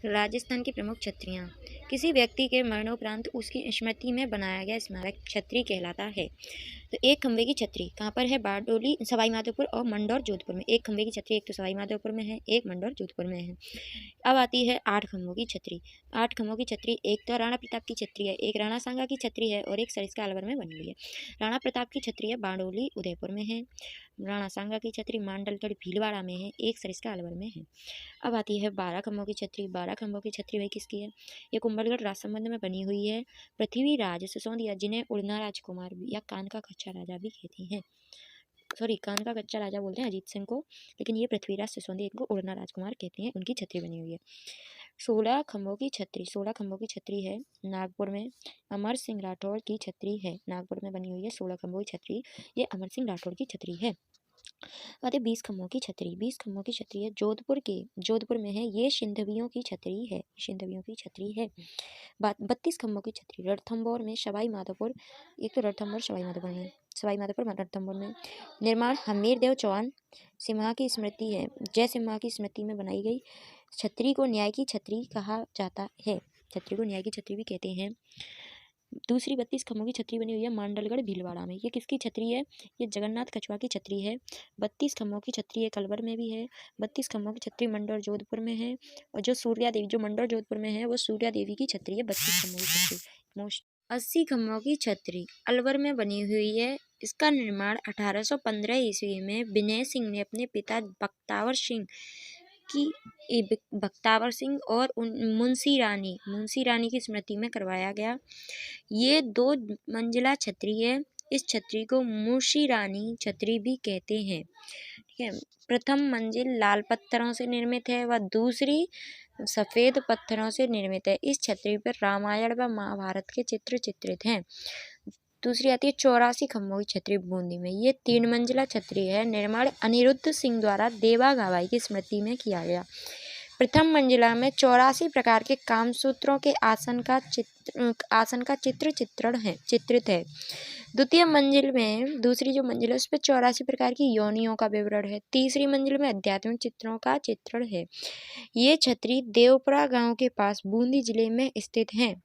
राजस्थान की प्रमुख छतरियाँ। किसी व्यक्ति के मरणोपरांत उसकी स्मृति में बनाया गया स्मारक छतरी कहलाता है। तो एक खंबे की छतरी कहाँ पर है? बारडोली, सवाई माधोपुर और मंडौर जोधपुर में। एक खंबे की छतरी एक तो सवाई माधोपुर में है, एक मंडौर जोधपुर में है। अब आती है 8 खंभों की छतरी। 8 खंभों की छतरी एक तो राणा प्रताप की छतरी है, एक राणा सांगा की छतरी है और एक सरिस्का अलवर में बनी हुई है। राणा प्रताप की छतरी है बारडोली उदयपुर में है। राणा सांगा की छतरी मांडलगढ़ भीलवाड़ा में है, एक सरिस्का अलवर में है। अब आती है 12 खंभों की छतरी। 12 खंभों की छतरी भाई किसकी है? ये कुंभलगढ़ राजसमंद में बनी हुई है। पृथ्वीराज सिसोदिया, जिन्हें उड़ना राजकुमार या कान का कच्चा राजा भी कहते हैं, सॉरी कान का कच्चा राजा बोलते हैं अजीत सिंह को, लेकिन ये पृथ्वीराज सिसोदिया इनको उड़ना राजकुमार कहते हैं। उनकी छतरी बनी हुई है। 16 खंभों की छतरी। 16 खंभों की छतरी है नागपुर में, अमर सिंह राठौड़ की छतरी है। नागपुर में बनी हुई है 16 खंभों की छतरी, ये अमर सिंह राठौड़ की छतरी है। बात है 20 खंभों की छतरी। 20 खंभों की छतरी है जोधपुर में है, ये सिंधवियों की छतरी है, सिंधवियों की छतरी है। 32 खंभों की छतरी रणथंभौर में, सवाई माधोपुर, एक तो रणथंभौर सवाई माधोपुर में, सवाई माधोपुर रणथंभौर में। निर्माण हमीरदेव चौहान सिम्हा की स्मृति है, जय सिम्हा की स्मृति में बनाई गई छतरी को न्याय की छतरी कहा जाता है। छतरी को न्याय की छतरी भी कहते हैं। दूसरी 32 खंभों की छतरी बनी हुई है मांडलगढ़ भीलवाड़ा में। ये किसकी छतरी है? ये जगन्नाथ कछुआ की छतरी है। 32 खंभों की छतरी है अलवर में भी है। 32 खंभों की छतरी मंडौर जोधपुर में है, और जो सूर्या देवी जो मंडौर जोधपुर में है वो सूर्या देवी की छतरी है। 32 खंभों की छतरी। 80 खंभों की छतरी अलवर में बनी हुई है। इसका निर्माण 1815 ईस्वी में विनय सिंह ने अपने पिता बख्तावर सिंह और मुंशी रानी की स्मृति में करवाया गया। ये 2 मंजिला छतरी है। इस छतरी को मुंशी रानी छतरी भी कहते हैं। ठीक है। प्रथम मंजिल लाल पत्थरों से निर्मित है व दूसरी सफेद पत्थरों से निर्मित है। इस छतरी पर रामायण व महाभारत के चित्र चित्रित हैं। दूसरी आती है 84 खंभों की छतरी बूंदी में। ये 3 मंजिला छतरी है। निर्माण अनिरुद्ध सिंह द्वारा देवा गवाई की स्मृति में किया गया। प्रथम मंजिला में 84 प्रकार के कामसूत्रों के आसन का चित्रित है। द्वितीय मंजिल में, दूसरी जो मंजिल है उस पर 84 प्रकार की योनियों का विवरण है। तीसरी मंजिल में आध्यात्मिक चित्रों का चित्रण है। ये छतरी देवपुरा गांव के पास बूंदी जिले में स्थित है।